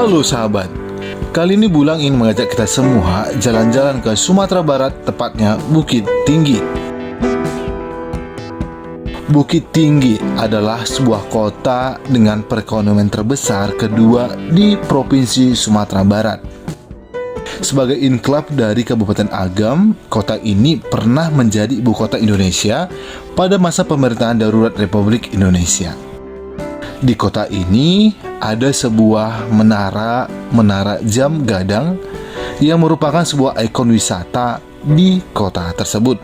Halo sahabat, kali ini Bulang ingin mengajak kita semua jalan-jalan ke Sumatera Barat, tepatnya Bukit Tinggi. Bukit Tinggi adalah sebuah kota dengan perekonomian terbesar kedua di Provinsi Sumatera Barat. Sebagai enklave dari Kabupaten Agam, kota ini pernah menjadi ibu kota Indonesia pada masa pemerintahan darurat Republik Indonesia. Di kota ini ada sebuah menara jam gadang yang merupakan sebuah ikon wisata di kota tersebut.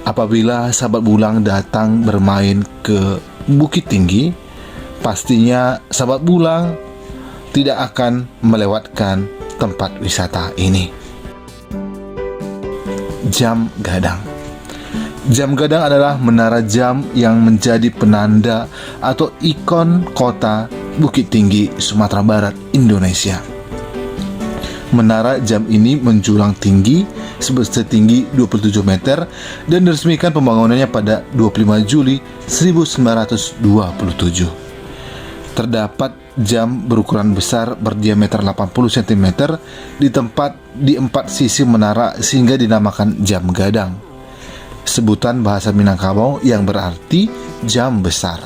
Apabila sahabat Bulang datang bermain ke Bukit Tinggi, pastinya sahabat Bulang tidak akan melewatkan tempat wisata ini. Jam gadang. Jam gadang adalah menara jam yang menjadi penanda atau ikon kota Bukit Tinggi, Sumatera Barat, Indonesia. Menara jam ini menjulang tinggi setinggi 27 meter dan diresmikan pembangunannya pada 25 Juli 1927. Terdapat jam berukuran besar berdiameter 80 cm di empat sisi menara sehingga dinamakan jam gadang. Sebutan bahasa Minangkabau yang berarti jam besar.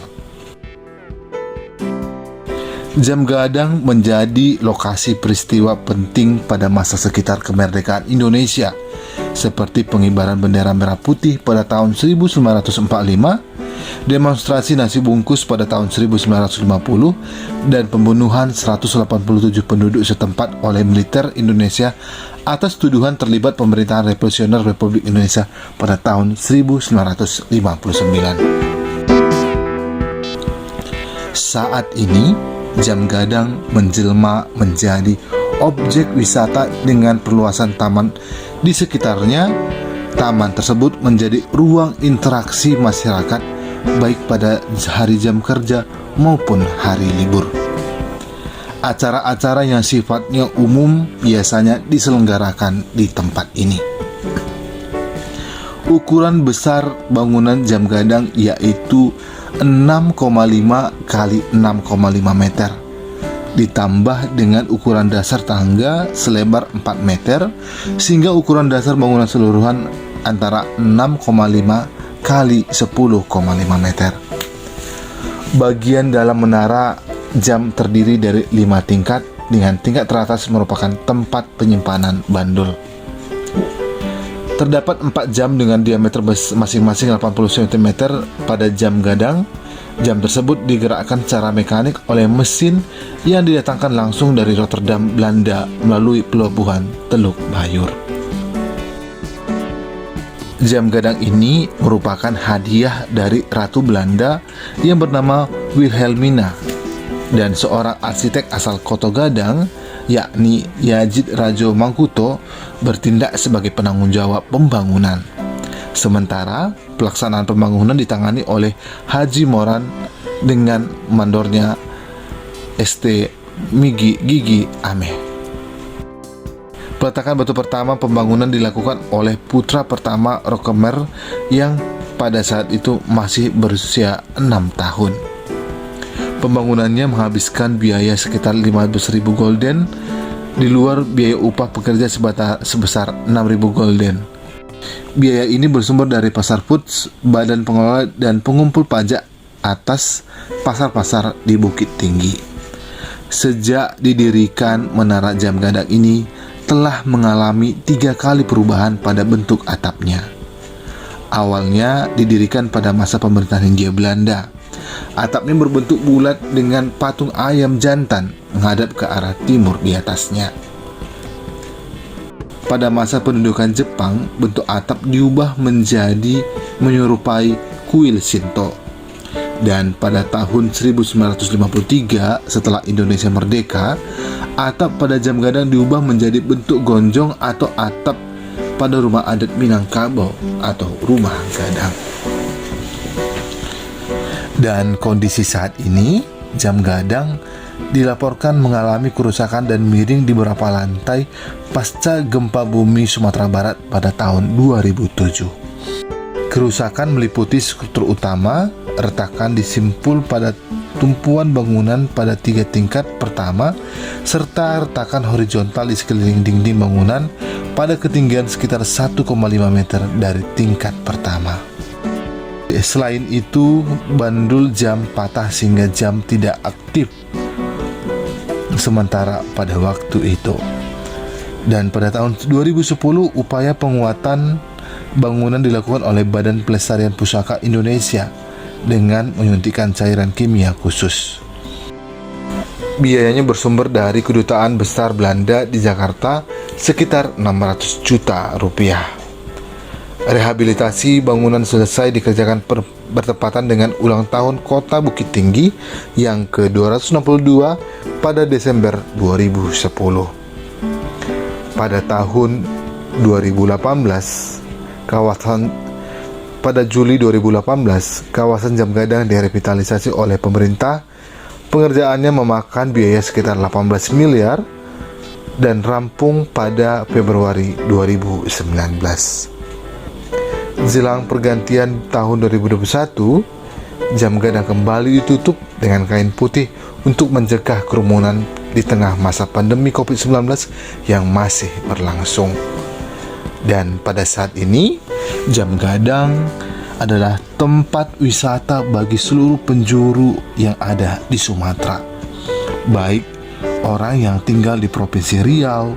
Jam gadang menjadi lokasi peristiwa penting pada masa sekitar kemerdekaan Indonesia, seperti pengibaran bendera merah putih pada tahun 1945, demonstrasi nasi bungkus pada tahun 1950, dan pembunuhan 187 penduduk setempat oleh militer Indonesia atas tuduhan terlibat pemerintahan revolusioner Republik Indonesia pada tahun 1959. Saat ini, jam gadang menjelma menjadi objek wisata dengan perluasan taman di sekitarnya. Taman tersebut menjadi ruang interaksi masyarakat baik pada hari jam kerja maupun hari libur. Acara-acara yang sifatnya umum biasanya diselenggarakan di tempat ini. Ukuran besar bangunan jam gadang yaitu 6,5 kali 6,5 meter, ditambah dengan ukuran dasar tangga selebar 4 meter, sehingga ukuran dasar bangunan seluruhan antara 6,5 kali 10,5 meter. Bagian dalam menara jam terdiri dari 5 tingkat, dengan tingkat teratas merupakan tempat penyimpanan bandul. Terdapat 4 jam dengan diameter masing-masing 80 cm pada jam gadang. Jam tersebut digerakkan secara mekanik oleh mesin yang didatangkan langsung dari Rotterdam, Belanda melalui pelabuhan Teluk Bayur. Jam gadang ini merupakan hadiah dari Ratu Belanda yang bernama Wilhelmina dan seorang arsitek asal Kota Gadang, yakni Yajid Rajo Mangkuto, bertindak sebagai penanggung jawab pembangunan. Sementara pelaksanaan pembangunan ditangani oleh Haji Moran dengan mandornya St. Gigi Ameh. Peletakan batu pertama pembangunan dilakukan oleh putra pertama Rokemer yang pada saat itu masih berusia 6 tahun. Pembangunannya menghabiskan biaya sekitar 15.000 gulden di luar biaya upah pekerja sebesar 6.000 gulden. Biaya ini bersumber dari pasar foods, badan pengelola dan pengumpul pajak atas pasar-pasar di Bukit Tinggi. Sejak didirikan menara jam gadang ini telah mengalami 3 kali perubahan pada bentuk atapnya. Awalnya didirikan pada masa pemerintahan Hindia Belanda. Atapnya berbentuk bulat dengan patung ayam jantan menghadap ke arah timur di atasnya. Pada masa pendudukan Jepang, bentuk atap diubah menjadi menyerupai kuil Shinto. Dan pada tahun 1953, setelah Indonesia merdeka, atap pada jam gadang diubah menjadi bentuk gonjong atau atap pada rumah adat Minangkabau atau rumah gadang. Dan kondisi saat ini, jam gadang dilaporkan mengalami kerusakan dan miring di beberapa lantai pasca gempa bumi Sumatera Barat pada tahun 2007. Kerusakan meliputi struktur utama, retakan di simpul pada tumpuan bangunan pada 3 tingkat pertama serta retakan horizontal di sekeliling dinding bangunan pada ketinggian sekitar 1,5 meter dari tingkat pertama. Selain itu, bandul jam patah sehingga jam tidak aktif sementara pada waktu itu. Dan pada tahun 2010, upaya penguatan bangunan dilakukan oleh Badan Pelestarian Pusaka Indonesia dengan menyuntikkan cairan kimia khusus. Biayanya bersumber dari Kedutaan Besar Belanda di Jakarta sekitar 600 juta rupiah. Rehabilitasi bangunan selesai dikerjakan bertepatan dengan ulang tahun Kota Bukit Tinggi yang ke-262 pada Desember 2010. Pada tahun 2018, pada Juli 2018, kawasan Jam Gadang direvitalisasi oleh pemerintah. Pengerjaannya memakan biaya sekitar 18 miliar dan rampung pada Februari 2019. Jelang pergantian tahun 2021, Jam Gadang kembali ditutup dengan kain putih untuk mencegah kerumunan di tengah masa pandemi COVID-19 yang masih berlangsung. Dan pada saat ini, Jam Gadang adalah tempat wisata bagi seluruh penjuru yang ada di Sumatera, baik orang yang tinggal di Provinsi Riau,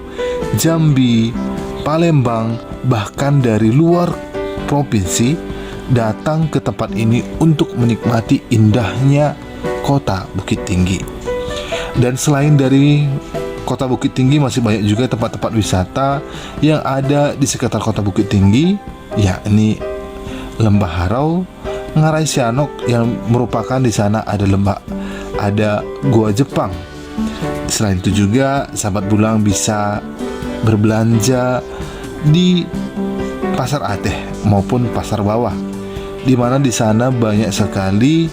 Jambi, Palembang, bahkan dari luar provinsi datang ke tempat ini untuk menikmati indahnya Kota Bukit Tinggi. Dan selain dari Kota Bukit Tinggi, masih banyak juga tempat-tempat wisata yang ada di sekitar Kota Bukit Tinggi, yakni Lembah Harau, Ngarai Sianok yang merupakan di sana ada Gua Jepang. Selain itu juga sahabat Bulang bisa berbelanja di Pasar Ateh maupun Pasar Bawah, di mana di sana banyak sekali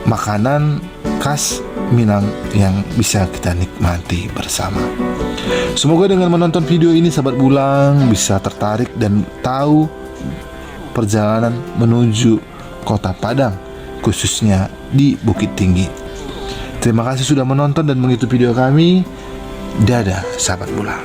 makanan khas Minang yang bisa kita nikmati bersama. Semoga dengan menonton video ini sahabat Bulang bisa tertarik dan tahu perjalanan menuju Kota Padang, khususnya di Bukit Tinggi. Terima kasih sudah menonton dan mengikuti video kami. Dadah sahabat Bulang.